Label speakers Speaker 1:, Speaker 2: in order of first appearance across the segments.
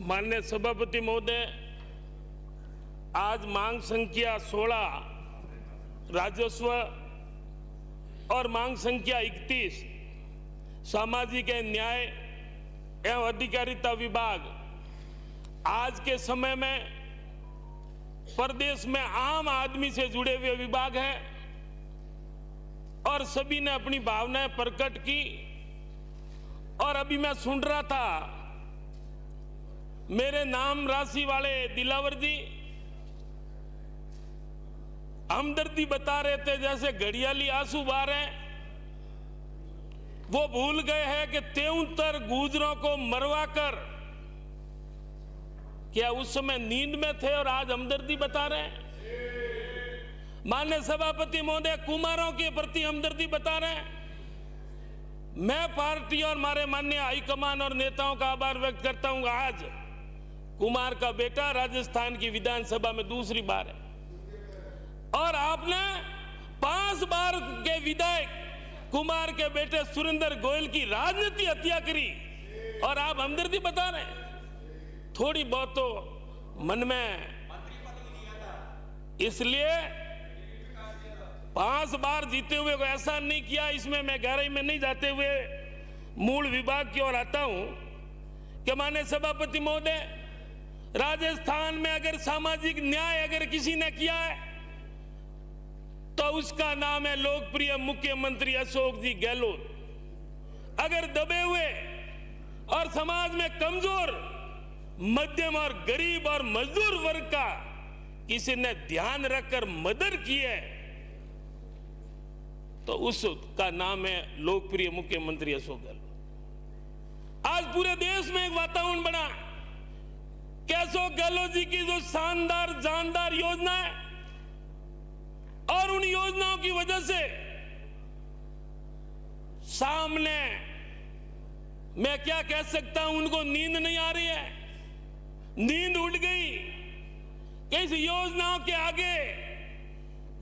Speaker 1: माननीय सभापति महोदय, आज मांग संख्या 16 राजस्व और मांग संख्या 31 सामाजिक न्याय एवं अधिकारिता विभाग आज के समय में प्रदेश में आम आदमी से जुड़े हुए विभाग हैं और सभी ने अपनी भावनाएं प्रकट की। और अभी मैं सुन रहा था, मेरे नाम राशि वाले दिलावर जी हमदर्दी बता रहे थे, जैसे घड़ियाली आंसू बहा रहे हैं। वो भूल गए हैं कि 73 गुजरों को मरवाकर क्या उस समय नींद में थे और आज हमदर्दी बता रहे हैं। माननीय सभापति महोदय, कुमारों के प्रति हमदर्दी बता रहे हैं। मैं पार्टी और हमारे माननीय हाईकमान और नेताओं का आभार व्यक्त करता हूं। आज कुमार का बेटा राजस्थान की विधानसभा में दूसरी बार है और आपने 5 बार के विधायक कुमार के बेटे सुरेंद्र गोयल की राजनीति हत्या करी और आप हमदर्दी बता रहे हैं। थोड़ी बहुत तो मन में, इसलिए 5 बार जीते हुए को ऐसा नहीं किया। इसमें मैं गहराई में नहीं जाते हुए मूल विभाग की ओर आता हूं कि माननीय सभापति महोदय, राजस्थान में अगर सामाजिक न्याय अगर किसी ने किया है तो उसका नाम है लोकप्रिय मुख्यमंत्री अशोक जी गहलोत। अगर दबे हुए और समाज में कमजोर, मध्यम और गरीब और मजदूर वर्ग का किसी ने ध्यान रखकर मदद की है तो उसका नाम है लोकप्रिय मुख्यमंत्री अशोक गहलोत। आज पूरे देश में एक वातावरण बना कि अशोक गहलोत जी की जो शानदार जानदार योजना है और उन योजनाओं की वजह से सामने मैं क्या कह सकता हूं, उनको नींद नहीं आ रही है, नींद उड़ गई कि इस योजनाओं के आगे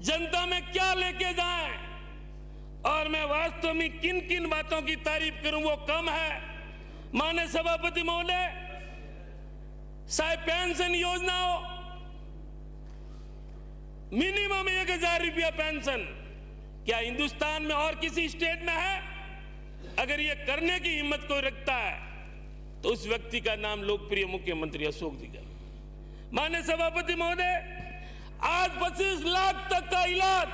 Speaker 1: जनता में क्या लेके जाएं। और मैं वास्तव में किन किन बातों की तारीफ करूं वो कम है। माननीय सभापति महोदय, चाहे पेंशन योजना हो, मिनिमम 1000 रुपया पेंशन, क्या हिंदुस्तान में और किसी स्टेट में है? अगर ये करने की हिम्मत कोई रखता है तो उस व्यक्ति का नाम लोकप्रिय मुख्यमंत्री अशोक जी गहलोत। माननीय सभापति महोदय, आज 25 लाख तक का इलाज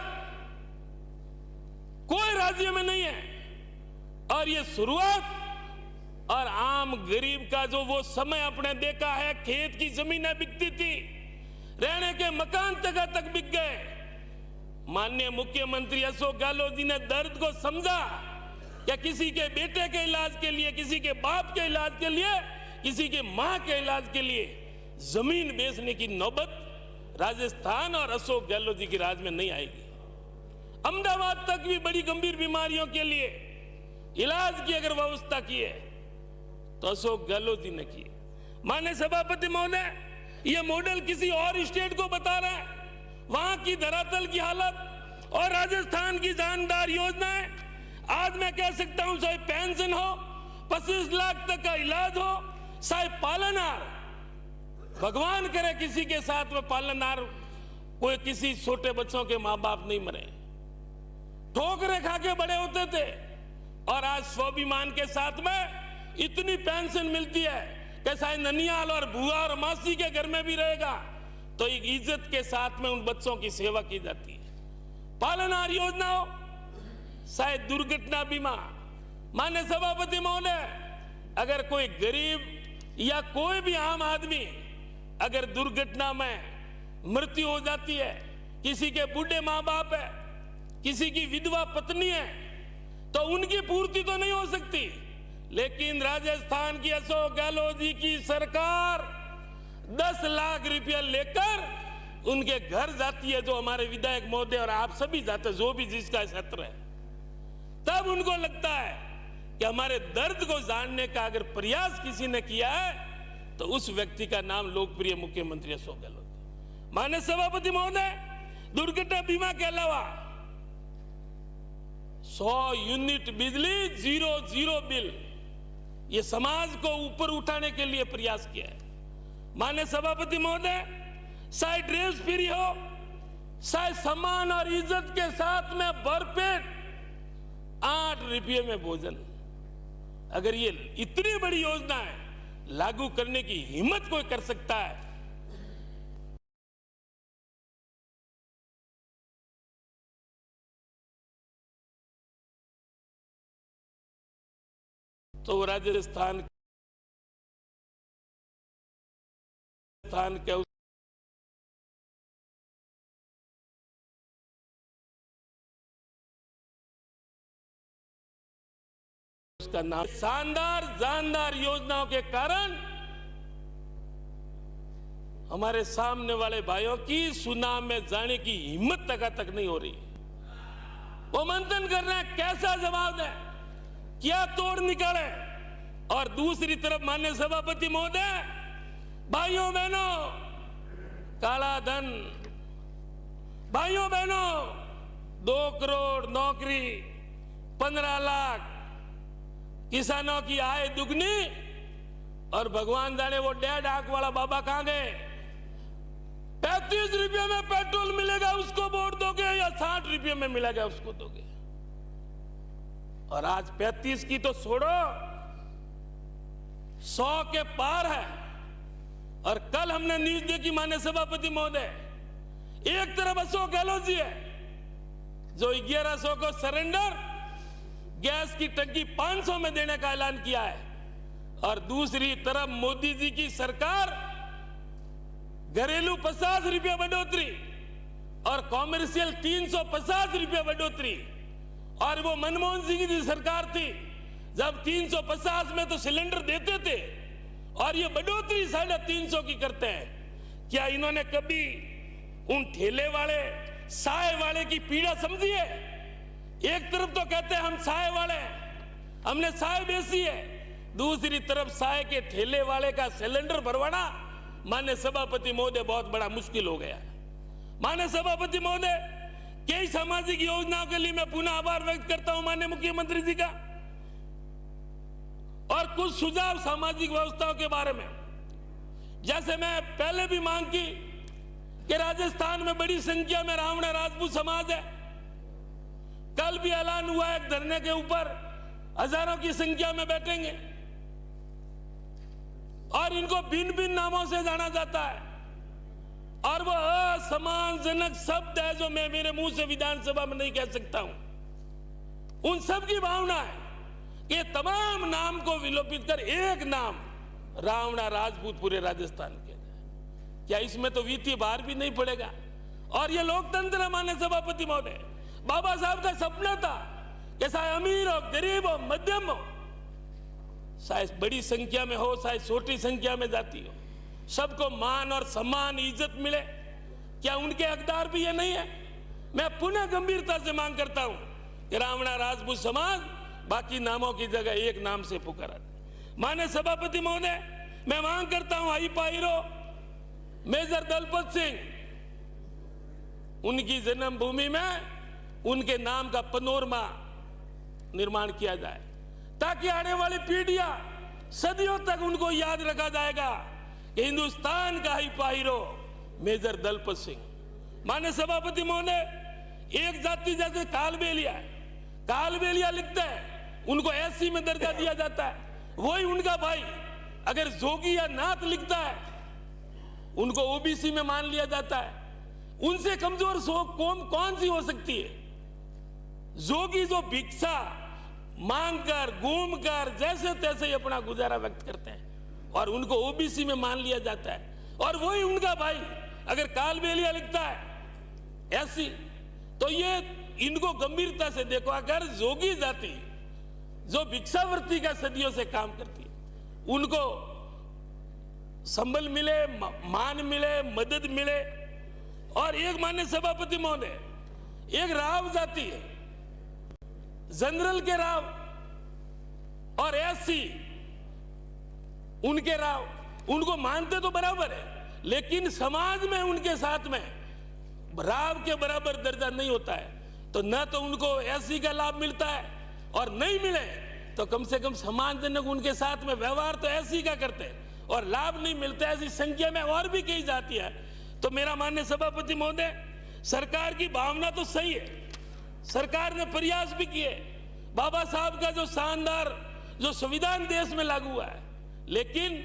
Speaker 1: कोई राज्य में नहीं है और ये शुरुआत और आम गरीब का जो वो समय आपने देखा है, खेत की जमीनें बिकती थी, रहने के मकान तक बिक गए। माननीय मुख्यमंत्री अशोक गहलोत जी ने दर्द को समझा क्या किसी के बेटे के इलाज के लिए, किसी के बाप के इलाज के लिए, किसी के मां के इलाज के लिए जमीन बेचने की नौबत राजस्थान और अशोक गहलोत जी के राज में नहीं आएगी। अहमदाबाद तक भी बड़ी गंभीर बीमारियों के लिए इलाज की अगर व्यवस्था की है तो अशोक गहलोत जी ने की। माननीय सभापति महोदय, ये मॉडल किसी और स्टेट को बता रहा है, वहां की धरातल की हालत और राजस्थान की जानदार योजनाएं। आज मैं कह सकता हूं, चाहे पेंशन हो, 25 लाख तक का इलाज हो, चाहे पालनहार, भगवान करे किसी के साथ में पालनहार कोई किसी छोटे बच्चों के मां बाप नहीं मरे, ठोकरे खा के बड़े होते थे और आज स्वाभिमान के साथ में इतनी पेंशन मिलती है कि शायद ननियाल और बुआ और मासी के घर में भी रहेगा तो एक इज्जत के साथ में उन बच्चों की सेवा की जाती है। पालनहार योजना हो, शायद दुर्घटना बीमा। माननीय सभापति महोदय, अगर कोई गरीब या कोई भी आम आदमी अगर दुर्घटना में मृत्यु हो जाती है, किसी के बूढ़े मां बाप है, किसी की विधवा पत्नी है, तो उनकी पूर्ति तो नहीं हो सकती, लेकिन राजस्थान की अशोक गहलोत जी की सरकार 10 लाख रुपया लेकर उनके घर जाती है, जो हमारे विधायक महोदय और आप सभी जाते, जो भी जिसका क्षेत्र है। तब उनको लगता है कि हमारे दर्द को जानने का अगर प्रयास किसी ने किया है तो उस व्यक्ति का नाम लोकप्रिय मुख्यमंत्री अशोक गहलोत। माननीय सभापति महोदय, दुर्घटना बीमा के अलावा 100 यूनिट बिजली 0 बिल, ये समाज को ऊपर उठाने के लिए प्रयास किया है। माननीय सभापति महोदय, चाहे ड्रेस फ्री हो, चाहे सम्मान और इज्जत के साथ में भरपेट 8 रुपये में भोजन, अगर ये इतनी बड़ी योजना है लागू करने की हिम्मत कोई कर सकता है तो राजस्थान के उसका नाम शानदार जानदार योजनाओं के कारण हमारे सामने वाले भाइयों की सुनाम में जाने की हिम्मत तक नहीं हो रही। वो मंथन कर रहे हैं कैसा जवाब दें, क्या तोड़ निकाले। और दूसरी तरफ माननीय सभापति महोदय, भाइयों बहनों, काला धन, भाइयों बहनों, 2 करोड़ नौकरी, 15 लाख किसानों की आय दुगनी, और भगवान जाने वो 1.5 लाख वाला बाबा कहां गए। 35 रुपये में पेट्रोल मिलेगा उसको वोट दोगे या 60 रुपये में मिलेगा उसको दोगे। और आज 35 की तो छोड़ो, 100 के पार है। और कल हमने न्यूज देखी माननीय सभापति महोदय, एक तरफ अशोक गहलोत जी है जो 1100 को सरेंडर गैस की टंकी 500 में देने का ऐलान किया है, और दूसरी तरफ मोदी जी की सरकार घरेलू 50 रुपये बढ़ोतरी और कॉमर्शियल 350 रुपये बढ़ोतरी। और वो मनमोहन सिंह की सरकार थी जब 350 में तो सिलेंडर देते थे, और ये बढ़ोतरी 350 की करते हैं। क्या इन्होंने कभी उन ठेले वाले साय वाले की पीड़ा समझी है? एक तरफ तो कहते हैं हम साय वाले, हमने साय बेची है, दूसरी तरफ साय के ठेले वाले का सिलेंडर भरवाना माननीय सभापति महोदय बहुत बड़ा मुश्किल हो गया। माननीय सभापति महोदय, कई सामाजिक योजनाओं के लिए मैं पुनः आभार व्यक्त करता हूं माननीय मुख्यमंत्री जी का, और कुछ सुझाव सामाजिक व्यवस्थाओं के बारे में। जैसे मैं पहले भी मांग की कि राजस्थान में बड़ी संख्या में रावण राजपूत समाज है, कल भी ऐलान हुआ है धरने के ऊपर हजारों की संख्या में बैठेंगे, और इनको भिन्न भिन्न नामों से जाना जाता है, और वो असम्मानजनक शब्द है जो मैं मेरे मुंह से विधानसभा में नहीं कह सकता हूं। उन सब की भावना है कि तमाम नाम को विलोपित कर एक नाम रावणा राजपूत पूरे राजस्थान के। क्या इसमें तो वित्तीय भार भी नहीं पड़ेगा? और ये लोकतंत्र है माननीय सभापति महोदय। बाबा साहब का सपना था कि चाहे अमीर हो, गरीब हो, मध्यम हो, चाहे बड़ी संख्या में हो, चाहे छोटी संख्या में जाती हो, सबको मान और सम्मान इज्जत मिले। क्या उनके हकदार भी ये नहीं है? मैं पुनः गंभीरता से मांग करता हूं कि रावणा राजपूत समाज बाकी नामों की जगह एक नाम से पुकारा। माननीय सभापति महोदय, मैं मांग करता हूं हाई पायरो मेजर दलपत सिंह, उनकी जन्मभूमि में उनके नाम का पनोरमा निर्माण किया जाए, ताकि आने वाली पीढ़ियां सदियों तक उनको याद रखा जाएगा कि हिंदुस्तान का ही पाहिरो मेजर दलपत सिंह। माननीय सभापति महोदय, एक जाति जैसे कालबेलिया, कालबेलिया लिखते हैं उनको एससी में दर्जा दिया जाता है, वही उनका भाई अगर जोगी या नाथ लिखता है उनको ओबीसी में मान लिया जाता है। उनसे कमजोर कौन सी हो सकती है? जोगी जो भिक्षा मांगकर घूमकर जैसे तैसे अपना गुजारा व्यक्त करते हैं, और उनको ओबीसी में मान लिया जाता है, और वही उनका भाई अगर कालबेलिया लिखता है ऐसी, तो ये इनको गंभीरता से देखो। अगर जोगी जाति जो भिक्षावृत्ति का सदियों से काम करती है, उनको संबल मिले, मान मिले, मदद मिले। और एक माननीय सभापति महोदय, एक राव जाति है, जनरल के राव और एससी उनके राव, उनको मानते तो बराबर है, लेकिन समाज में उनके साथ में राव के बराबर दर्जा नहीं होता है। तो न तो उनको एससी का लाभ मिलता है, और नहीं मिले तो कम से कम सम्मानजनक उनके साथ में व्यवहार तो एससी का करते हैं, और लाभ नहीं मिलता, ऐसी संख्या में और भी कही जाती है। तो मेरा माननीय सभापति महोदय, सरकार की भावना तो सही है, सरकार ने प्रयास भी किए, बाबा साहब का जो शानदार जो संविधान देश में लागू हुआ है, लेकिन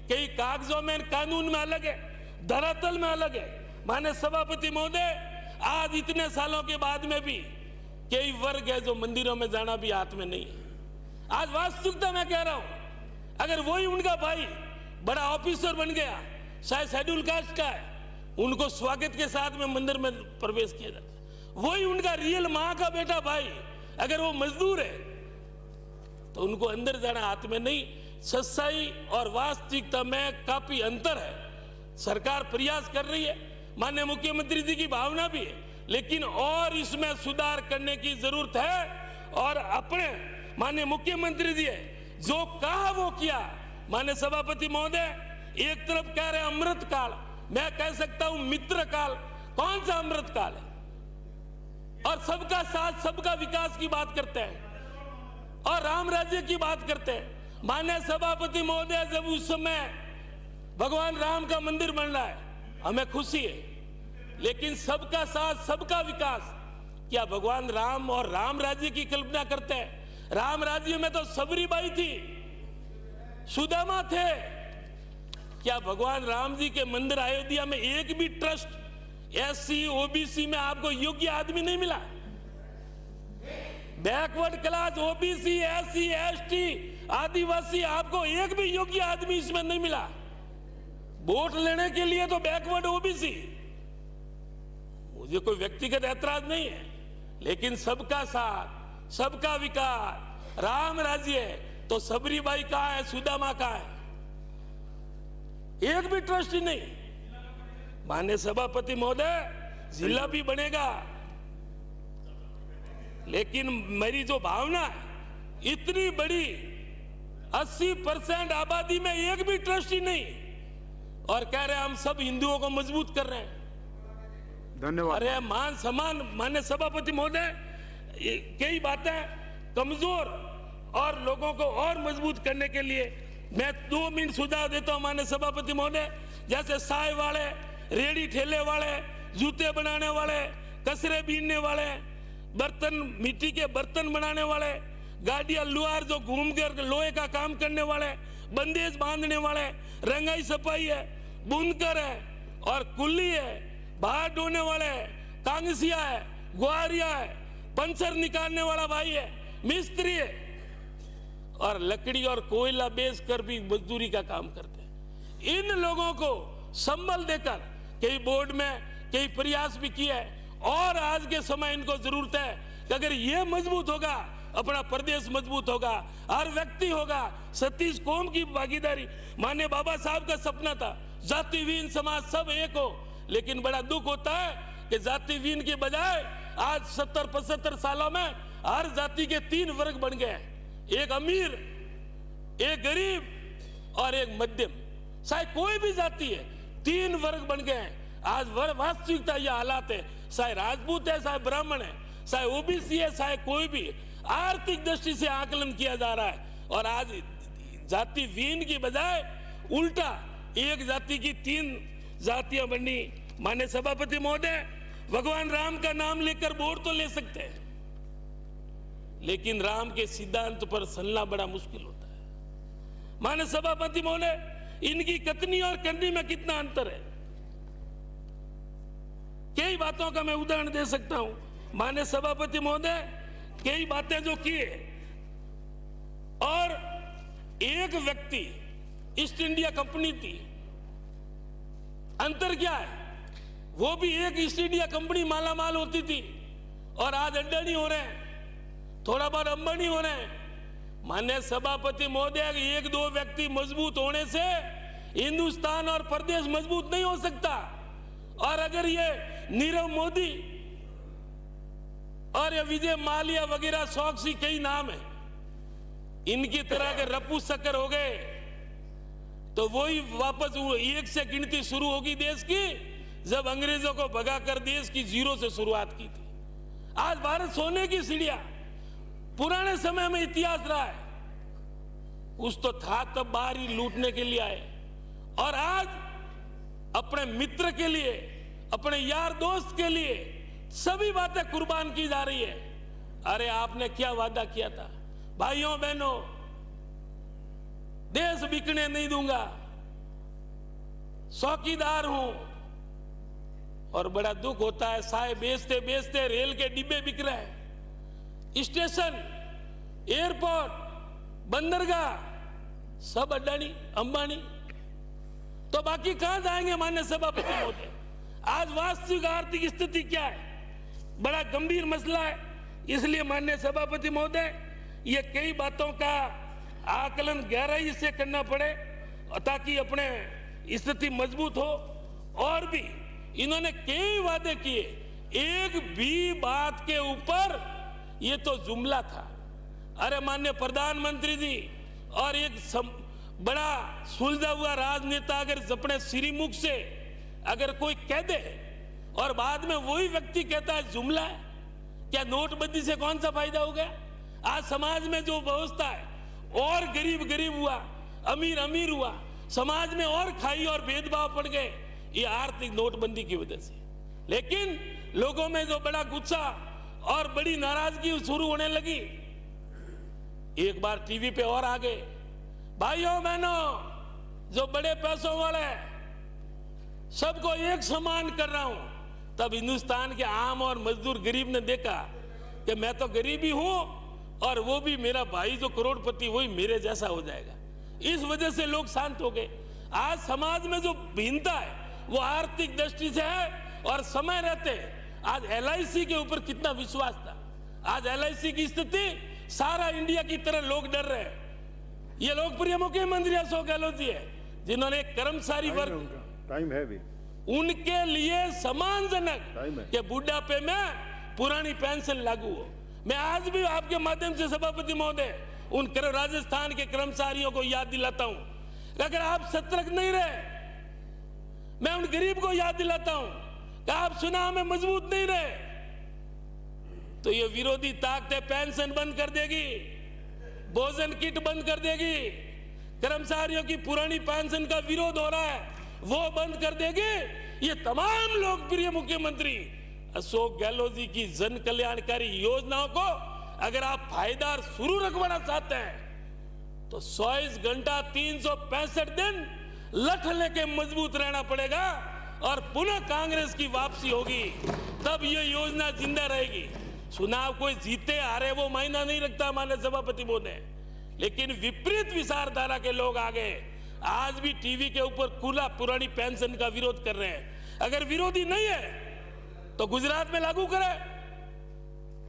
Speaker 1: कई कागजों में कानून में अलग है, धरातल में अलग है। माननीय सभापति महोदय, आज इतने सालों के बाद में भी कई वर्ग है जो मंदिरों में जाना भी हाथ में नहीं है। आज वास्तविकता मैं कह रहा हूं, अगर वही उनका भाई बड़ा ऑफिसर बन गया, शायद शेड्यूल कास्ट का है, उनको स्वागत के साथ में मंदिर में प्रवेश किया जाता है। वही उनका रियल मां का बेटा भाई अगर वो मजदूर है तो उनको अंदर जाना हाथ में नहीं। सच्चाई और वास्तविकता में काफी अंतर है। सरकार प्रयास कर रही है, माननीय मुख्यमंत्री जी की भावना भी है, लेकिन और इसमें सुधार करने की जरूरत है। और अपने माननीय मुख्यमंत्री जी है, जो कहा वो किया। माननीय सभापति महोदय, एक तरफ कह रहे अमृत काल, मैं कह सकता हूं मित्र काल। कौन सा अमृत काल है? और सबका साथ सबका विकास की बात करते हैं और राम राज्य की बात करते हैं। माननीय सभापति महोदय, जब उस समय भगवान राम का मंदिर बन रहा है, हमें खुशी है, लेकिन सबका साथ सबका विकास, क्या भगवान राम और राम राज्य की कल्पना करते हैं? राम राज्य में तो सबरीबाई थी, सुदामा थे। क्या भगवान राम जी के मंदिर अयोध्या में एक भी ट्रस्ट एससी ओबीसी में आपको योग्य आदमी नहीं मिला? Backward class, OBC, SC, ST, आदिवासी, आपको एक भी योग्य आदमी इसमें नहीं मिला। वोट लेने के लिए तो बैकवर्ड ओबीसी। मुझे कोई व्यक्तिगत ऐतराज नहीं है, लेकिन सबका साथ सबका विकास, राम राज्य है, तो सबरीबाई कहाँ है, सुदामा कहाँ है? एक भी ट्रस्ट ही नहीं। माननीय सभापति महोदय, जिला भी बनेगा, लेकिन मेरी जो भावना है, इतनी बड़ी 80% आबादी में एक भी ट्रस्ट ही नहीं, और कह रहे हैं हम सब हिंदुओं को मजबूत कर रहे हैं।
Speaker 2: धन्यवाद।
Speaker 1: अरे मान सम्मान, माननीय सभापति महोदय, कई बातें कमजोर और लोगों को और मजबूत करने के लिए मैं 2 मिनट सुझाव देता हूं माननीय सभापति महोदय। जैसे साय वाले, रेडी ठेले वाले, जूते बनाने वाले, कचरे बीनने वाले, बर्तन, मिट्टी के बर्तन बनाने वाले, गाड़ियां लुहार जो घूम कर लोहे का काम करने वाले, बंदेज बांधने वाले, रंगाई सफाई है, बुनकर है और कुल्ली है, बाहर ढोने वाले है, कांगसिया है, गुआरिया है, पंचर निकालने वाला भाई है, मिस्त्री है, और लकड़ी और कोयला बेच कर भी मजदूरी का काम करते हैं। इन लोगों को संबल देकर कई बोर्ड में कई प्रयास भी किए हैं, और आज के समय इनको जरूरत है कि अगर ये मजबूत होगा, अपना प्रदेश मजबूत होगा, हर व्यक्ति होगा, 36 कौम की भागीदारी। माननीय बाबा साहब का सपना था जातिहीन समाज सब एक हो, लेकिन बड़ा दुख होता है कि जातिहीन के बजाय आज 70-75 सालों में हर जाति के 3 वर्ग बन गए हैं, एक अमीर, एक गरीब और एक मध्यम। चाहे कोई भी जाति है, 3 वर्ग बन गए हैं। आज वास्तविकता यह हालात है, चाहे राजपूत है, चाहे ब्राह्मण है, चाहे ओबीसी है, चाहे कोई भी, आर्थिक दृष्टि से आकलन किया जा रहा है। और आज जाति वीन की बजाय उल्टा एक जाति की 3 जातियां बनी। माननीय सभापति महोदय, भगवान राम का नाम लेकर वोट तो ले सकते हैं, लेकिन राम के सिद्धांत पर चलना बड़ा मुश्किल होता है। माननीय सभापति महोदय, इनकी कथनी और करनी में कितना अंतर है। कई बातों का मैं उदाहरण दे सकता हूं। माननीय सभापति महोदय, कई बातें जो की है, और एक व्यक्ति ईस्ट इंडिया कंपनी थी, अंतर क्या है? वो भी एक ईस्ट इंडिया कंपनी मालामाल होती थी, और आज अडानी हो रहे हैं, थोड़ा बहुत अंबानी हो रहे हैं। माननीय सभापति महोदय, 1-2 व्यक्ति मजबूत होने से हिंदुस्तान और प्रदेश मजबूत नहीं हो सकता। और अगर ये नीरव मोदी और ये विजय माल्या वगैरह, चौकसी, कई नाम है, इनकी तरह के रप्पू शक्कर हो गए, तो वही वापस 1 से गिनती शुरू होगी देश की, जब अंग्रेजों को भगाकर देश की 0 से शुरुआत की थी। आज भारत सोने की सीढ़ियां, पुराने समय में इतिहास रहा है। कुछ तो था, तब बाहर ही लूटने के लिए आए, और आज अपने मित्र के लिए, अपने यार दोस्त के लिए सभी बातें कुर्बान की जा रही है। अरे आपने क्या वादा किया था? भाइयों बहनों, देश बिकने नहीं दूंगा, चौकीदार हूं। और बड़ा दुख होता है, साए बेचते बेचते रेल के डिब्बे बिक रहे हैं, स्टेशन, एयरपोर्ट, बंदरगाह सब अडानी अंबानी। तो बाकी कहां जाएंगे माननीय सभापति महोदय? आज वास्तविक आर्थिक स्थिति क्या है? बड़ा गंभीर मसला है। इसलिए माननीय सभापति महोदय, ये कई बातों का आकलन गहराई से करना पड़े ताकि अपने स्थिति मजबूत हो। और भी इन्होंने कई वादे किए, एक भी बात के ऊपर ये तो जुमला था। अरे माननीय प्रधानमंत्री जी, और एक बड़ा सुलझा हुआ राजनेता अगर अपने श्रीमुख से अगर कोई कह दे और बाद में वही व्यक्ति कहता है जुमला है, क्या नोटबंदी से कौन सा फायदा हो गया? आज समाज में जो व्यवस्था है, और गरीब गरीब हुआ, अमीर अमीर हुआ, समाज में और खाई और भेदभाव पड़ गए, ये आर्थिक नोटबंदी की वजह से। लेकिन लोगों में जो बड़ा गुस्सा और बड़ी नाराजगी शुरू होने लगी, एक बार टीवी पे और आ गए, भाइयों बहनों, जो बड़े पैसों वाले सबको एक समान कर रहा हूं। तब हिंदुस्तान के आम और मजदूर गरीब ने देखा कि मैं तो गरीब ही हूं और वो भी मेरा भाई जो करोड़पति वही मेरे जैसा हो जाएगा। इस वजह से लोग शांत हो गए। आज समाज में जो भिन्नता है वो आर्थिक दृष्टि से है। और समय रहते आज LIC के ऊपर कितना विश्वास था, आज LIC की स्थिति सारा इंडिया की तरह लोग डर रहे हैं। ये लोकप्रिय मुख्यमंत्री अशोक गहलोत जी है जिन्होंने कर्मचारी वर्ग,
Speaker 2: टाइम है भी,
Speaker 1: उनके लिए सम्मानजनक कि बुढ़ापे में पुरानी पेंशन लागू हो। मैं आज भी आपके माध्यम से सभापति महोदय उन राजस्थान के कर्मचारियों को याद दिलाता हूं, अगर आप सतर्क नहीं रहे, मैं उन गरीब को याद दिलाता हूं कि आप चुनाव में मजबूत नहीं रहे, तो ये विरोधी ताकतें पेंशन बंद कर देगी, भोजन किट बंद कर देगी, कर्मचारियों की पुरानी पेंशन का विरोध हो रहा है वो बंद कर देगी। ये तमाम लोकप्रिय मुख्यमंत्री अशोक गहलोत जी की जन कल्याणकारी योजनाओं को अगर आप फायदा शुरू रखवाना चाहते हैं तो 24 घंटा 365 दिन लठ लेके मजबूत रहना पड़ेगा और पुनः कांग्रेस की वापसी होगी, तब ये योजना जिंदा रहेगी। चुनाव कोई जीते हारे वो मायना नहीं रखता माननीय सभापति महोदय, लेकिन विपरीत विचारधारा के लोग आ गए, आज भी टीवी के ऊपर खुला पुरानी पेंशन का विरोध कर रहे हैं। अगर विरोधी नहीं है तो गुजरात में लागू करे,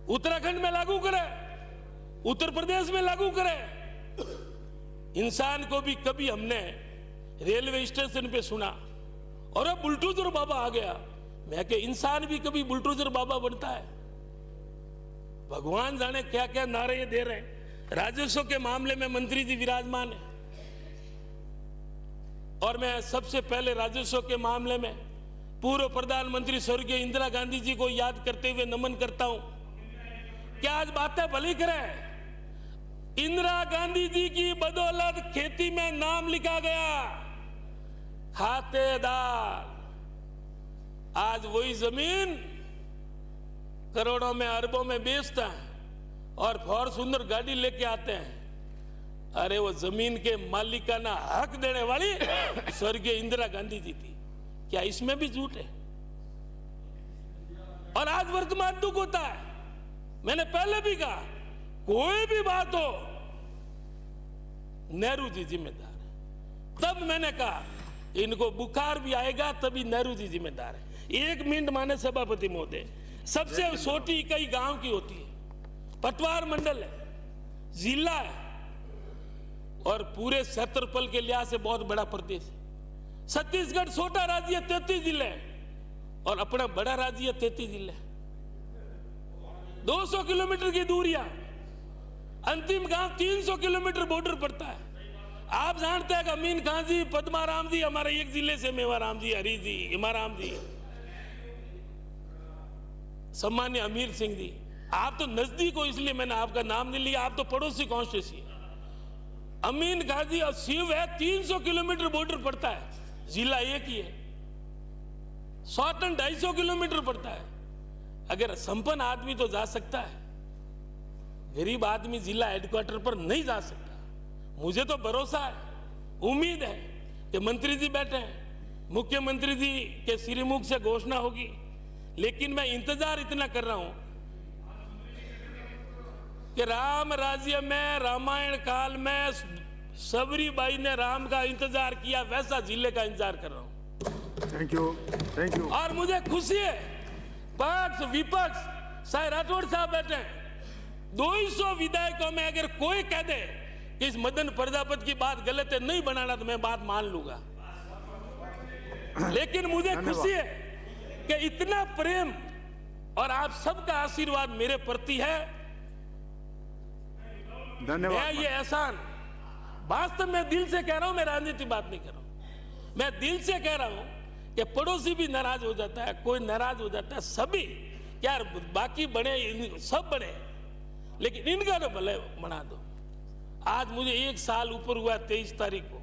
Speaker 1: उत्तराखंड में लागू करे, उत्तर प्रदेश में लागू करे। इंसान को भी कभी हमने रेलवे स्टेशन पे सुना और अब बुलडोजर बाबा आ गया, मैं कि इंसान भी कभी बुलडोजर बाबा बनता है? भगवान जाने क्या क्या नारे दे रहे हैं। राजस्व के मामले में मंत्री जी विराजमान है और मैं सबसे पहले राजस्व के मामले में पूर्व प्रधानमंत्री स्वर्गीय इंदिरा गांधी जी को याद करते हुए नमन करता हूं। क्या आज बातें भली करें, इंदिरा गांधी जी की बदौलत खेती में नाम लिखा गया, खातेदार आज वही जमीन करोड़ों में अरबों में बेचता है और फॉर्च्यूनर गाड़ी लेके आते हैं। अरे वो जमीन के मालिकाना हक देने वाली स्वर्गीय इंदिरा गांधी जी थी, क्या इसमें भी झूठ है? और आज वर्तमान दुख होता है, मैंने पहले भी कहा कोई भी बात हो नेहरू जी जिम्मेदार है। तब मैंने कहा इनको बुखार भी आएगा तभी नेहरू जी जिम्मेदार है। 1 मिनट माने सभापति महोदय, सबसे छोटी इकाई गांव की होती है, पटवार मंडल है, जिला है और पूरे क्षेत्रफल के लिहाज से बहुत बड़ा प्रदेश है। छत्तीसगढ़ छोटा राज्य है, 33 जिले हैं और अपना बड़ा राज्य है 33 जिले। 200 किलोमीटर की दूरियां, अंतिम गांव 300 किलोमीटर बॉर्डर पड़ता है। आप जानते हैं कि अमीन खान जी, पद्माराम जी हमारे एक जिले से, मेवाराम जी, हरी जी, इमाराम जी, सम्मान्य अमीर सिंह जी, आप तो नजदीक हो इसलिए मैंने आपका नाम नहीं लिया, आप तो पड़ोसी कॉन्स्टिट्यूंसी। अमीन खान जी और शिव है, 300 किलोमीटर बॉर्डर पड़ता है। जिला एक ही है, 100 टन 250 किलोमीटर पड़ता है। अगर संपन्न आदमी तो जा सकता है, गरीब आदमी जिला हेडक्वार्टर पर नहीं जा सकता। मुझे तो भरोसा है, उम्मीद है कि मंत्री जी बैठे हैं, मुख्यमंत्री जी के श्रीमुख से घोषणा होगी, लेकिन मैं इंतजार इतना कर रहा हूं कि राम राज्य में, रामायण काल में सबरी बाई ने राम का इंतजार किया, वैसा जिले का इंतजार कर रहा हूं।
Speaker 2: Thank you, thank you.
Speaker 1: और मुझे खुशी है, पक्ष विपक्ष साहे राठौड़ साहब बैठे हैं, 200 विधायकों में अगर कोई कह दे कि इस मदन प्रजापति की बात गलत है, नहीं बनाना, तो मैं बात मान लूंगा। लेकिन मुझे खुशी है कि इतना प्रेम और आप सबका आशीर्वाद मेरे प्रति है।
Speaker 2: धन्यवाद।
Speaker 1: मैं ये एहसान वास्तव में दिल से कह रहा हूं, मैं राजनीति बात नहीं कर रहा हूं, मैं दिल से कह रहा हूं कि पड़ोसी भी नाराज हो जाता है, कोई नाराज हो जाता है, सभी यार बाकी बने, सब बने, लेकिन इनका तो भले बना दो। आज मुझे 1 साल ऊपर हुआ, 23 तारीख को,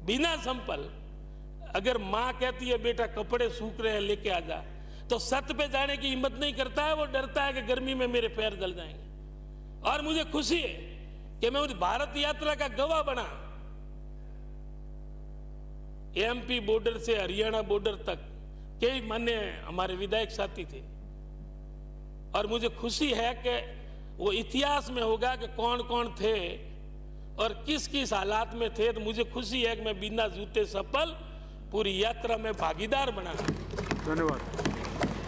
Speaker 1: बिना संपल अगर मां कहती है बेटा कपड़े सूख रहे हैं लेके आ जा, तो छत पे जाने की हिम्मत नहीं करता है, वो डरता है कि गर्मी में मेरे पैर जल जाएंगे। और मुझे खुशी है कि मैं उस भारत यात्रा का गवाह बना, एमपी बॉर्डर से हरियाणा बॉर्डर तक कई मान्य हमारे विधायक साथी थे, और मुझे खुशी है कि वो इतिहास में होगा कि कौन कौन थे और किस किस हालात में थे। तो मुझे खुशी है कि मैं बिना जूते सफल पूरी यात्रा में भागीदार बना।
Speaker 2: धन्यवाद।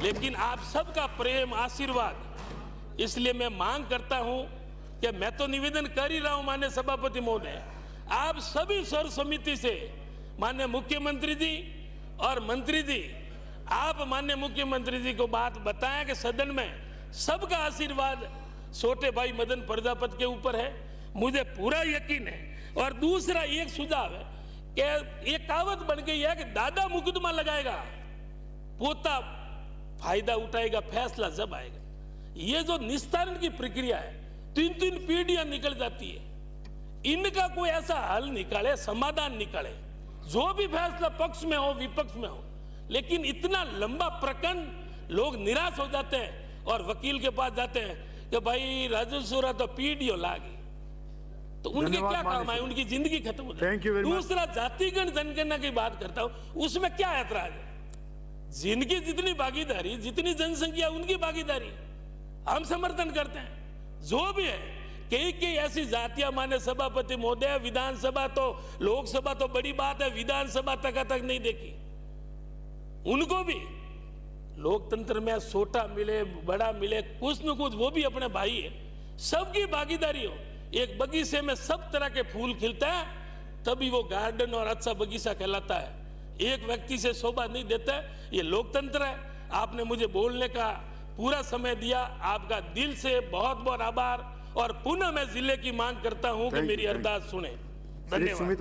Speaker 1: लेकिन आप सबका प्रेम आशीर्वाद, इसलिए मैं मांग करता हूं कि मैं तो निवेदन कर ही रहा हूं माननीय सभापति महोदय, आप सभी सर्व समिति से माननीय मुख्यमंत्री जी और मंत्री जी, आप माननीय मुख्यमंत्री जी को बात बताएं कि सदन में सबका आशीर्वाद छोटे भाई मदन प्रजापति के ऊपर है, मुझे पूरा यकीन है। और दूसरा एक सुझाव है कि एक कहावत बन गई है कि दादा मुकदमा लगाएगा, पोता फायदा उठाएगा, फैसला जब आएगा। ये जो निस्तारण की प्रक्रिया है, 3-3 पीढ़ियां निकल जाती है, इनका कोई ऐसा हल निकाले, समाधान निकाले, जो भी फैसला पक्ष में हो विपक्ष में हो। लेकिन इतना लंबा प्रकरण, लोग निराश हो जाते हैं और वकील के पास जाते हैं कि भाई राजस्व तो पीढ़ियों लागी, तो उनके क्या काम है, उनकी जिंदगी खत्म हो जाए। दूसरा जातिगण जनगणना की बात करता हूं, उसमें क्या ऐतराज है, जिनकी जितनी भागीदारी, जितनी जनसंख्या उनकी भागीदारी हम समर्थन करते हैं। जो भी है, कई ऐसी जातियां माने सभापति महोदय, विधानसभा तो, लोकसभा तो बड़ी बात है, विधानसभा तक नहीं देखी, उनको भी लोकतंत्र में छोटा मिले बड़ा मिले, कुछ न कुछ वो भी अपने भाई है, सबकी भागीदारी हो। एक बगीचे में सब तरह के फूल खिलता है, तभी वो गार्डन और अच्छा बगीचा कहलाता है, एक व्यक्ति से शोभा नहीं देता है। ये लोकतंत्र है। आपने मुझे बोलने का पूरा समय दिया, आपका दिल से बहुत बहुत आभार। और पुनः मैं जिले की मांग करता हूं कि मेरी अरदास सुने। धन्यवाद।